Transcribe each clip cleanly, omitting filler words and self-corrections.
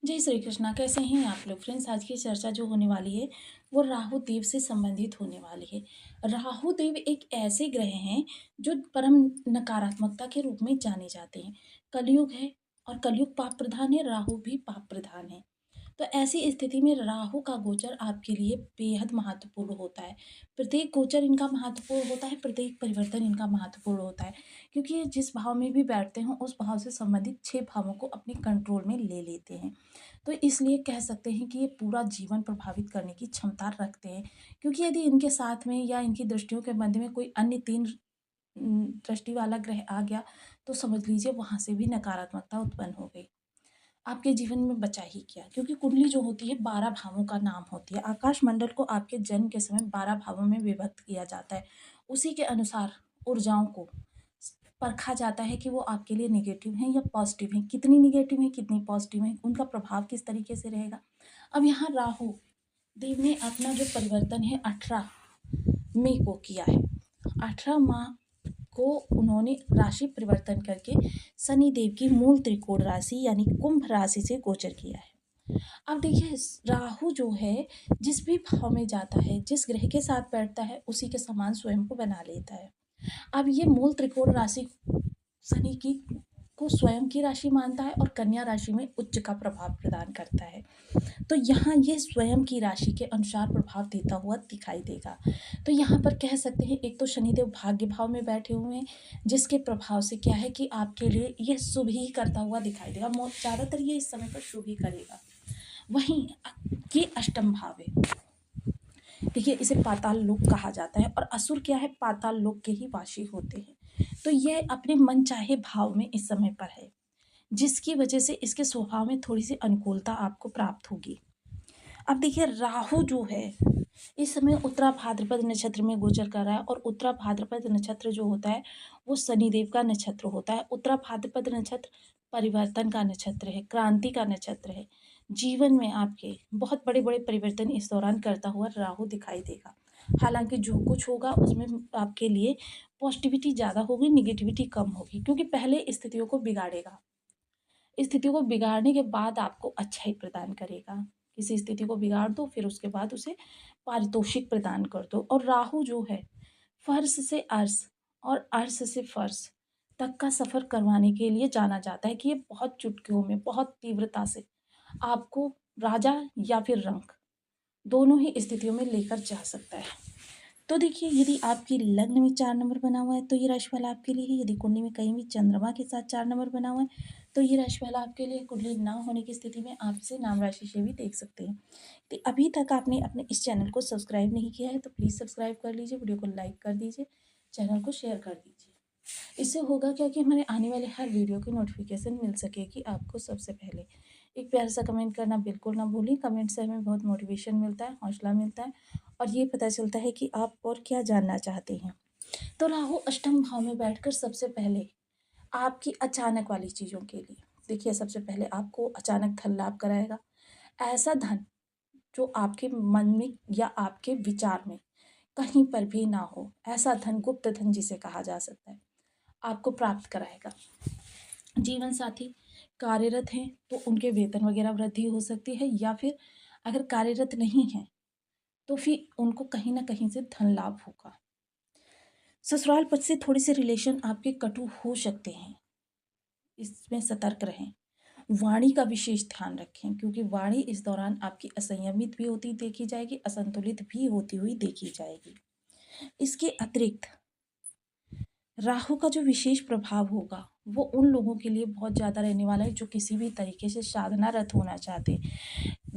जय श्री कृष्णा। कैसे हैं आप लोग फ्रेंड्स? आज की चर्चा जो होने वाली है वो राहु देव से संबंधित होने वाली है। राहु देव एक ऐसे ग्रह हैं जो परम नकारात्मकता के रूप में जाने जाते हैं। कलयुग है और कलयुग पाप प्रधान है, राहु भी पाप प्रधान है। तो ऐसी स्थिति में राहु का गोचर आपके लिए बेहद महत्वपूर्ण होता है। प्रत्येक गोचर इनका महत्वपूर्ण होता है, प्रत्येक परिवर्तन इनका महत्वपूर्ण होता है, क्योंकि ये जिस भाव में भी बैठते हैं उस भाव से संबंधित 6 भावों को अपने कंट्रोल में ले लेते हैं। तो इसलिए कह सकते हैं कि ये पूरा जीवन प्रभावित करने की क्षमता रखते हैं, क्योंकि यदि इनके साथ में या इनकी दृष्टियों के मध्य में कोई अन्य 3 दृष्टि वाला ग्रह आ गया, तो समझ लीजिए वहाँ से भी नकारात्मकता उत्पन्न हो गई। आपके जीवन में बचा ही क्या? क्योंकि कुंडली जो होती है 12 भावों का नाम होती है। आकाश मंडल को आपके जन्म के समय 12 भावों में विभक्त किया जाता है। उसी के अनुसार ऊर्जाओं को परखा जाता है कि वो आपके लिए नेगेटिव हैं या पॉजिटिव हैं। कितनी नेगेटिव हैं, कितनी पॉजिटिव हैं, उनका प्रभाव किस तरीके से रहेगा। अब यहाँ राहु देव ने अपना जो परिवर्तन है 18 मई को किया है। 18 माह को उन्होंने राशि परिवर्तन करके शनि देव की मूल त्रिकोण राशि यानी कुंभ राशि से गोचर किया है। अब देखिए, राहु जो है जिस भी भाव में जाता है, जिस ग्रह के साथ बैठता है, उसी के समान स्वयं को बना लेता है। अब ये मूल त्रिकोण राशि शनि की को स्वयं की राशि मानता है और कन्या राशि में उच्च का प्रभाव प्रदान करता है। तो यहाँ ये स्वयं की राशि के अनुसार प्रभाव देता हुआ दिखाई देगा। तो यहाँ पर कह सकते हैं, एक तो शनिदेव भाग्य भाव में बैठे हुए हैं, जिसके प्रभाव से क्या है कि आपके लिए ये शुभ ही करता हुआ दिखाई देगा। ज़्यादातर ये इस समय पर शुभ ही करेगा। वहीं ये अष्टम भाव है। देखिए, इसे पाताल लोक कहा जाता है और असुर क्या है, पाताल लोक के ही वासी होते हैं। तो ये अपने मन चाहे भाव में इस समय पर है, जिसकी वजह से इसके स्वभाव में थोड़ी सी अनुकूलता आपको प्राप्त होगी। अब देखिए, राहु जो है इस समय उत्तरा भाद्रपद नक्षत्र में गोचर कर रहा है और उत्तरा भाद्रपद नक्षत्र जो होता है वो शनिदेव का नक्षत्र होता है। उत्तरा भाद्रपद नक्षत्र परिवर्तन का नक्षत्र है, क्रांति का नक्षत्र है। जीवन में आपके बहुत बड़े बड़े परिवर्तन इस दौरान करता हुआ राहु दिखाई देगा। हालांकि जो कुछ होगा उसमें आपके लिए पॉजिटिविटी ज़्यादा होगी, निगेटिविटी कम होगी, क्योंकि पहले स्थितियों को बिगाड़ेगा। स्थिति को बिगाड़ने के बाद आपको अच्छाई प्रदान करेगा। किसी स्थिति को बिगाड़ दो, फिर उसके बाद उसे पारितोषिक प्रदान कर दो। और राहु जो है फर्श से अर्श और अर्श से फर्श तक का सफ़र करवाने के लिए जाना जाता है कि ये बहुत चुटकियों में, बहुत तीव्रता से आपको राजा या फिर रंक दोनों ही स्थितियों में लेकर जा सकता है। तो देखिए, यदि आपकी लग्न में 4 नंबर बना हुआ है तो ये राशिफल आपके लिए है। यदि कुंडली में कहीं भी चंद्रमा के साथ 4 नंबर बना हुआ है तो ये राशिफल आपके लिए। कुंडली ना होने की स्थिति में आप इसे नाम राशि से भी देख सकते हैं। तो अभी तक आपने अपने इस चैनल को सब्सक्राइब नहीं किया है तो प्लीज़ सब्सक्राइब कर लीजिए, वीडियो को लाइक कर दीजिए, चैनल को शेयर कर दीजिए। इससे होगा क्या कि हमारे आने वाले हर वीडियो की नोटिफिकेशन मिल सकेगी आपको सबसे पहले। एक प्यारा सा कमेंट करना बिल्कुल ना भूलें। कमेंट से हमें बहुत मोटिवेशन मिलता है, हौसला मिलता है और ये पता चलता है कि आप और क्या जानना चाहते हैं। तो राहु अष्टम भाव में बैठकर सबसे पहले आपकी अचानक वाली चीज़ों के लिए, देखिए, सबसे पहले आपको अचानक धन लाभ कराएगा। ऐसा धन जो आपके मन में या आपके विचार में कहीं पर भी ना हो, ऐसा धन, गुप्त धन जिसे कहा जा सकता है, आपको प्राप्त कराएगा। जीवन साथी कार्यरत हैं तो उनके वेतन वगैरह वृद्धि हो सकती है, या फिर अगर कार्यरत नहीं हैं तो फिर उनको कहीं ना कहीं से धन लाभ होगा। ससुराल पक्ष से थोड़ी सी रिलेशन आपके कटु हो सकते हैं, इसमें सतर्क रहें। वाणी का विशेष ध्यान रखें, क्योंकि वाणी इस दौरान आपकी असंयमित भी होती देखी जाएगी, असंतुलित भी होती हुई देखी जाएगी। इसके अतिरिक्त राहु का जो विशेष प्रभाव होगा वो उन लोगों के लिए बहुत ज़्यादा रहने वाला है जो किसी भी तरीके से साधनारत होना चाहते हैं,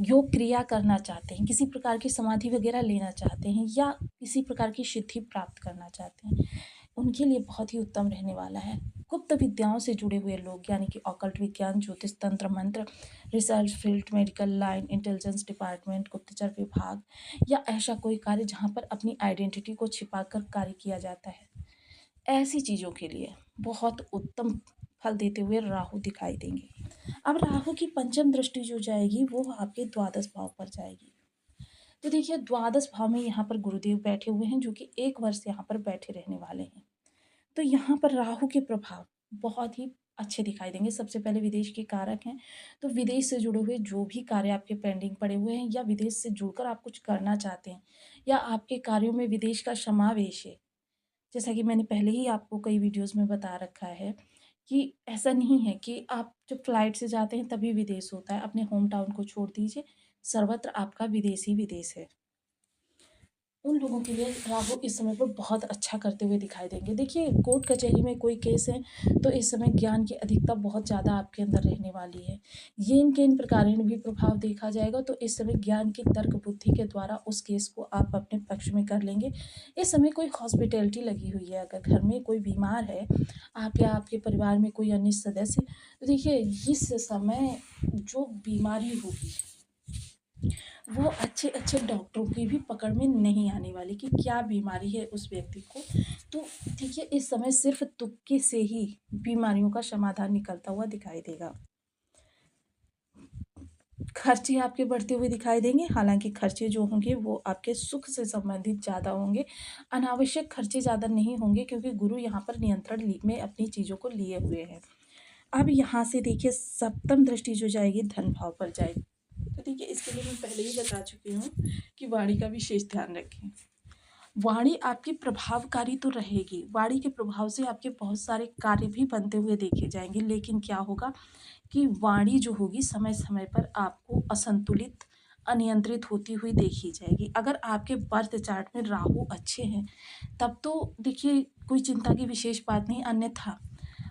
योग क्रिया करना चाहते हैं, किसी प्रकार की समाधि वगैरह लेना चाहते हैं या किसी प्रकार की सिद्धि प्राप्त करना चाहते हैं, उनके लिए बहुत ही उत्तम रहने वाला है। गुप्त विद्याओं से जुड़े हुए लोग, यानी कि ऑकल्ट विज्ञान, ज्योतिष, तंत्र मंत्र, research field, medical line, intelligence department, गुप्तचर विभाग या ऐसा कोई कार्य जहाँ पर अपनी आइडेंटिटी को छिपाकर कार्य किया जाता है, ऐसी चीज़ों के लिए बहुत उत्तम फल देते हुए राहु दिखाई देंगे। अब राहु की पंचम दृष्टि जो जाएगी वो आपके द्वादश भाव पर जाएगी। तो देखिए, द्वादश भाव में यहाँ पर गुरुदेव बैठे हुए हैं जो कि 1 वर्ष यहाँ पर बैठे रहने वाले हैं। तो यहाँ पर राहु के प्रभाव बहुत ही अच्छे दिखाई देंगे। सबसे पहले विदेश के कारक हैं, तो विदेश से जुड़े हुए जो भी कार्य आपके पेंडिंग पड़े हुए हैं या विदेश से जुड़कर आप कुछ करना चाहते हैं या आपके कार्यों में विदेश का समावेश है। जैसा कि मैंने पहले ही आपको कई वीडियोज़ में बता रखा है कि ऐसा नहीं है कि आप जब फ्लाइट से जाते हैं तभी विदेश होता है। अपने होम टाउन को छोड़ दीजिए, सर्वत्र आपका विदेश ही विदेश है। उन लोगों के लिए राहु इस समय पर बहुत अच्छा करते हुए दिखाई देंगे। देखिए, कोर्ट कचहरी में कोई केस है, तो इस समय ज्ञान की अधिकता बहुत ज़्यादा आपके अंदर रहने वाली है। येन केन प्रकारेण भी प्रभाव देखा जाएगा, तो इस समय ज्ञान की तर्क बुद्धि के द्वारा उस केस को आप अपने पक्ष में कर लेंगे। इस समय कोई हॉस्पिटैलिटी लगी हुई है, अगर घर में कोई बीमार है, आप या आपके परिवार में कोई अन्य सदस्य, तो देखिए इस समय जो बीमारी होगी वो अच्छे-अच्छे डॉक्टरों की भी पकड़ में नहीं आने वाली कि क्या बीमारी है उस व्यक्ति को। तो देखिए, इस समय सिर्फ़ तुक्के से ही बीमारियों का समाधान निकलता हुआ दिखाई देगा। खर्चे आपके बढ़ते हुए दिखाई देंगे, हालाँकि खर्चे जो होंगे वो आपके सुख से संबंधित ज़्यादा होंगे। अनावश्यक खर्चे ज़्यादा नहीं होंगे क्योंकि गुरु यहाँ पर नियंत्रण में अपनी चीज़ों को लिए हुए हैं। अब यहाँ से देखिए सप्तम दृष्टि जो जाएगी धन भाव पर जाएगी। तो देखिए, इसके लिए मैं पहले ही बता चुकी हूँ कि वाणी का विशेष ध्यान रखें। वाणी आपकी प्रभावकारी तो रहेगी, वाणी के प्रभाव से आपके बहुत सारे कार्य भी बनते हुए देखे जाएँगे, लेकिन क्या होगा कि वाणी जो होगी समय-समय पर आपको असंतुलित, अनियंत्रित होती हुई देखी जाएगी। अगर आपके बर्थ चार्ट में राहु अच्छे हैं, तब तो देखिए कोई चिंता की विशेष बात नहीं, अन्यथा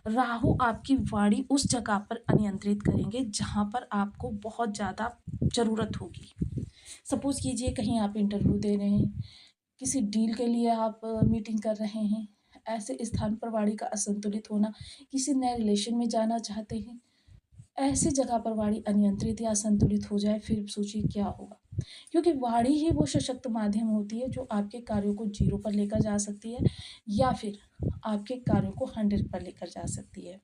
राहु आपकी वाणी उस जगह पर अनियंत्रित करेंगे जहाँ पर आपको बहुत ज़्यादा ज़रूरत होगी। सपोज़ कीजिए कहीं आप इंटरव्यू दे रहे हैं, किसी डील के लिए आप मीटिंग कर रहे हैं, ऐसे स्थान पर वाणी का असंतुलित होना, किसी नए रिलेशन में जाना चाहते हैं, ऐसी जगह पर वाणी अनियंत्रित या असंतुलित हो जाए, फिर सोचिए क्या होगा। क्योंकि वाणी ही वो सशक्त माध्यम होती है जो आपके कार्यों को ज़ीरो पर लेकर जा सकती है या फिर आपके कार्यों को 100 पर लेकर जा सकती है।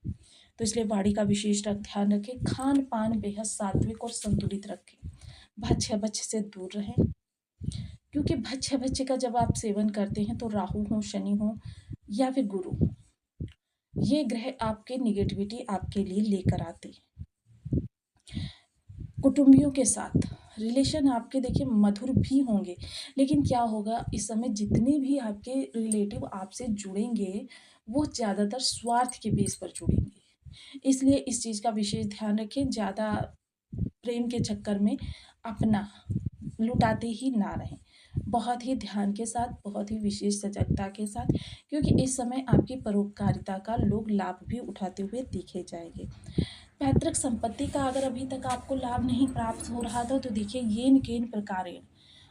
तो इसलिए वाणी का विशेष ध्यान रखें, खान-पान बेहद सात्विक और संतुलित रखें। भक्ष्य-भक्ष्य से दूर रहें, क्योंकि भक्ष्य-भक्ष्य का जब आप सेवन करते हैं तो राहु हो, शनि हो या फिर गुरु, ये ग्रह आपके नेगेटिविटी आपके लिए लेकर आते हैं। कुटुंबियों के साथ रिलेशन आपके देखिए मधुर भी होंगे, लेकिन क्या होगा इस समय जितने भी आपके रिलेटिव आपसे जुड़ेंगे, वो ज़्यादातर स्वार्थ के बेस पर जुड़ेंगे। इसलिए इस चीज़ का विशेष ध्यान रखें, ज़्यादा प्रेम के चक्कर में अपना लुटाते ही ना रहें। बहुत ही ध्यान के साथ, बहुत ही विशेष सजगता के साथ, क्योंकि इस समय आपकी परोपकारिता का लोग लाभ भी उठाते हुए दिखे जाएँगे। पैतृक संपत्ति का अगर अभी तक आपको लाभ नहीं प्राप्त हो रहा था, तो देखिए येन केन प्रकारेण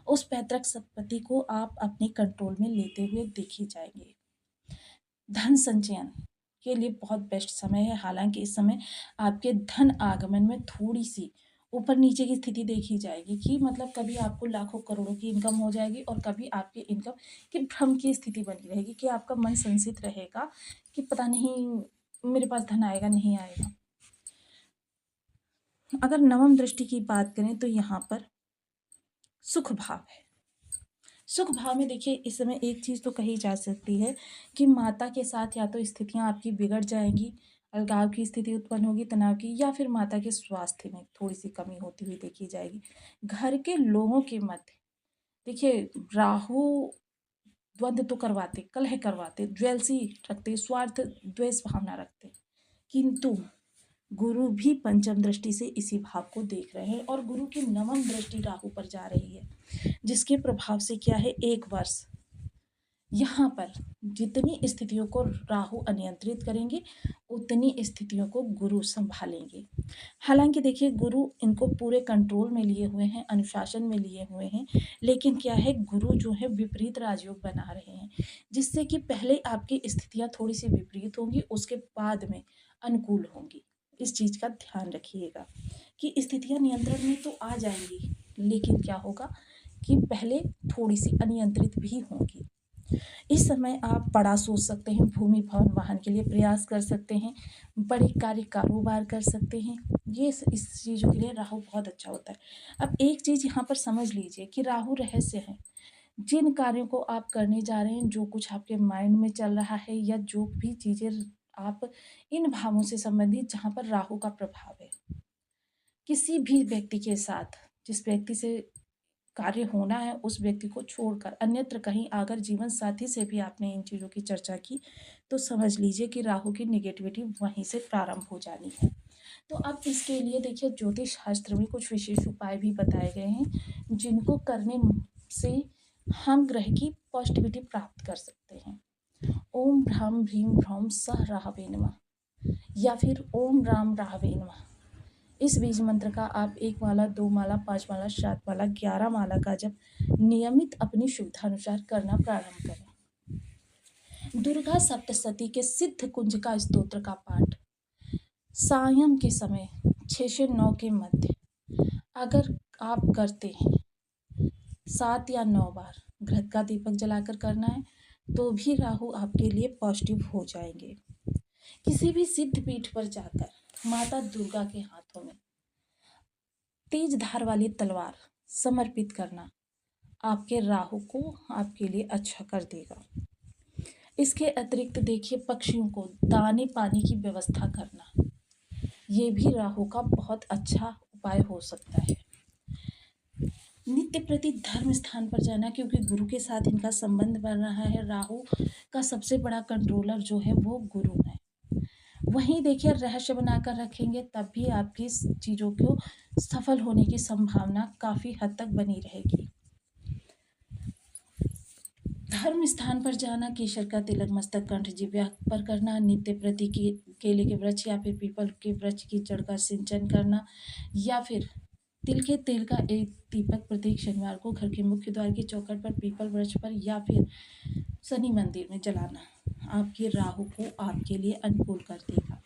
उस पैतृक संपत्ति को आप अपने कंट्रोल में लेते हुए दिख जाएँगे। धन संचयन के लिए बहुत बेस्ट समय है, हालाँकि इस समय आपके धन आगमन में थोड़ी-सी ऊपर-नीचे की स्थिति देखी जाएगी कि मतलब कभी आपको लाखों करोड़ों की इनकम हो जाएगी और कभी आपकी इनकम की भ्रम की स्थिति बनी रहेगी कि आपका मन संशित रहेगा कि पता नहीं मेरे पास धन आएगा, नहीं आएगा। अगर नवम दृष्टि की बात करें तो यहाँ पर सुख भाव है। सुख भाव में देखिए इस समय एक चीज़ तो कही जा सकती है कि माता के साथ या तो स्थितियाँ आपकी बिगड़ जाएँगी, अलगाव की स्थिति उत्पन्न होगी, तनाव की, या फिर माता के स्वास्थ्य में थोड़ी-सी कमी होती हुई देखी जाएगी। घर के लोगों के मध्य देखिए राहु द्वंद तो करवाते, कलह करवाते, ज्वेलसी रखते, स्वार्थ, द्वेष भावना रखते। किंतु गुरु भी पंचम दृष्टि से इसी भाव को देख रहे हैं और गुरु की नवम दृष्टि राहु पर जा रही है, जिसके प्रभाव से क्या है 1 वर्ष यहाँ पर जितनी स्थितियों को राहु अनियंत्रित करेंगे, उतनी स्थितियों को गुरु सँभालेंगे। हालाँकि देखिए गुरु इनको पूरे कंट्रोल में लिए हुए हैं, अनुशासन में लिए हुए हैं, लेकिन क्या है गुरु जो है विपरीत राजयोग बना रहे हैं, जिससे कि पहले आपकी स्थितियाँ थोड़ी-सी विपरीत होंगी, उसके बाद में अनुकूल होंगी। इस चीज़ का ध्यान रखिएगा कि स्थितियाँ नियंत्रण में तो आ जाएँगी, लेकिन क्या होगा कि पहले थोड़ी-सी अनियंत्रित भी होंगी। इस समय आप बड़ा सोच सकते हैं, भूमि, भवन, वाहन के लिए प्रयास कर सकते हैं, बड़े कार्य कारोबार कर सकते हैं। ये इस चीज़ों के लिए राहु बहुत अच्छा होता है। अब एक चीज़ यहाँ पर समझ लीजिए कि राहु रहस्य है। जिन कार्यों को आप करने जा रहे हैं, जो कुछ आपके माइंड में चल रहा है या जो भी चीज़ें आप इन भावों से संबंधित जहाँ पर राहु का प्रभाव है। किसी भी व्यक्ति के साथ जिस व्यक्ति से कार्य होना है उस व्यक्ति को छोड़कर अन्यत्र कहीं अगर जीवन साथी से भी आपने इन चीज़ों की चर्चा की तो समझ लीजिए कि राहु की नेगेटिविटी वहीं से प्रारंभ हो जानी है। तो अब इसके लिए देखिए ज्योतिष शास्त्र में कुछ विशेष उपाय भी बताए गए हैं जिनको करने से हम ग्रह की पॉजिटिविटी प्राप्त कर सकते हैं। ओम ह्राम भ्रीम भ्रौम सह राहवे नमः या फिर ओम राम राहवे नमः। इस बीज मंत्र का आप 1 माला, 2 माला, 5 माला, 7 माला, 11 माला का जप नियमित अपनी सुविधानुसार करना प्रारंभ करें। दुर्गा सप्तशती के सिद्ध कुंज का स्तोत्र का पाठ सायं के समय 6 से 9 के मध्य अगर आप करते हैं 7 या 9 बार घृत का दीपक जलाकर करना है तो भी राहु आपके लिए पॉजिटिव हो जाएंगे। किसी भी सिद्ध पीठ पर जाकर माता दुर्गा के हाथों में तेज धार वाली तलवार समर्पित करना आपके राहु को आपके लिए अच्छा कर देगा। इसके अतिरिक्त देखिए पक्षियों को दाने पानी की व्यवस्था करना ये भी राहु का बहुत अच्छा उपाय हो सकता है। नित्य प्रति धर्म स्थान पर जाना क्योंकि गुरु के साथ इनका संबंध बन रहा है। राहु का सबसे बड़ा कंट्रोलर जो है वो गुरु है। वहीं देखिए रहस्य बनाकर रखेंगे तब भी आपकी चीज़ों को सफल होने की संभावना काफ़ी हद तक बनी रहेगी। धर्म स्थान पर जाना, केसर का तिलक मस्तक कंठ जिह्वा पर करना, नित्य प्रति केले के वृक्ष या फिर पीपल के वृक्ष की जड़ का सिंचन करना या फिर तिल के तेल का एक दीपक प्रत्येक शनिवार को घर के मुख्य द्वार की चौखट पर, पीपल वृक्ष पर या फिर शनि मंदिर में जलाना आपके राहु को आपके लिए अनुकूल कर देगा।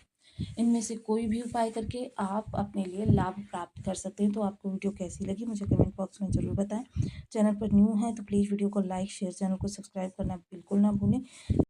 इनमें से कोई भी उपाय करके आप अपने लिए लाभ प्राप्त कर सकते हैं। तो आपको वीडियो कैसी लगी मुझे कमेंट बॉक्स में ज़रूर बताएं। चैनल पर न्यू है तो प्लीज़ वीडियो को लाइक शेयर, चैनल को सब्सक्राइब करना बिल्कुल ना भूलें।